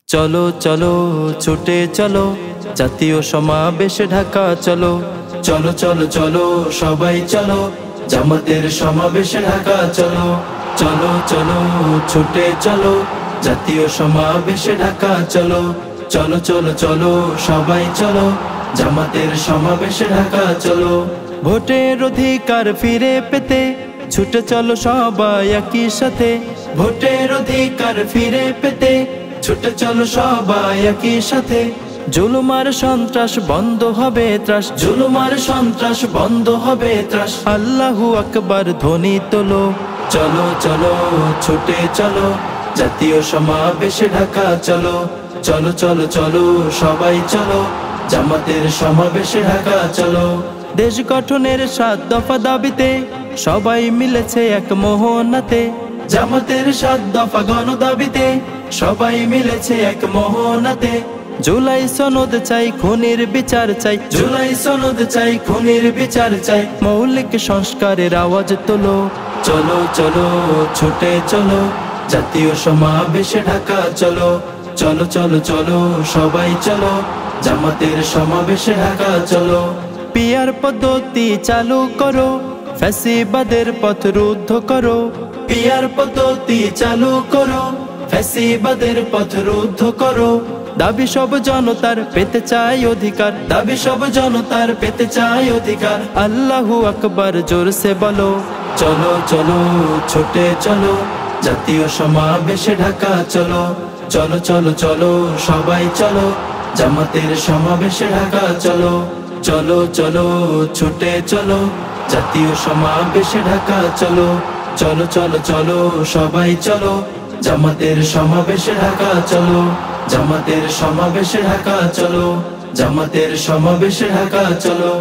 চলো চলো ছুটে চলো, জাতীয় সমাবেশে ঢাকা চলো। চলো চলো চলো সবাই চলো, জামাতের সমাবেশে ঢাকা চলো। চলো চলো ছুটে চলো, জাতীয় সমাবেশে ঢাকা চলো। চলো চলো চলো সবাই চলো, জামাতের সমাবেশে ঢাকা চলো। ভোটের অধিকার ফিরে পেতে ছুটে চলো সবাই একই সাথে। ভোটের অধিকার ফিরে পেতে ছুটে চলো সবাই একই সাথে। জুলুমার সন্ত্রাস বন্ধ হবে ত্রাস, জুলুমার সন্ত্রাস বন্ধ হবে ত্রাস। আল্লাহু আকবার ধ্বনি তোলো। চলো চলো ছুটে চলো, জাতীয় সমাবেশে ঢাকা চলো। চলো চলো চলো সবাই চলো, জামাতের সমাবেশে ঢাকা চলো। দেশ গঠনের 7 দফা দাবিতে সবাই মিলেছে এক মোহনাতে। জামাতের 7 দফা গণ দাবিতে সবাই মিলেছে এক মোহনাতে। জুলাই সনদ চাই, খুনির বিচার চাই। জুলাই সনদ চাই, খুনির বিচার চাই। মৌলিক সংস্কারের আওয়াজ তোলো। চলো চলো ছুটে চলো, জাতীয় সমাবেশে ঢাকা চলো। চলো চলো চলো সবাই চলো, জামাতের সমাবেশে ঢাকা চলো। পিয়ার পদ্ধতি চালু করো, ফ্যাসিবাদের পথ রুদ্ধ করো। পিয়ার পদ্ধতি চালু করো, ফ্যাসিবাদের পথ রুদ্ধ করো। দাবি সব জনতার পেতে চাই অধিকার, দাবি সব জনতার পেতে চাই অধিকার। আল্লাহু আকবার জোরসে বলো। চলো চলো ছুটে চলো, জাতীয় সমাবেশে ঢাকা চলো। চলো চলো চলো সবাই চলো, জামাতের সমাবেশে ঢাকা চলো। চলো চলো ছুটে চলো, জাতীয় সমাবেশে ঢাকা চলো। চলো চলো চলো সবাই চলো, জামাতের সমাবেশে ঢাকা চলো। জামাতের সমাবেশে ঢাকা চলো, জামাতের সমাবেশে ঢাকা চলো।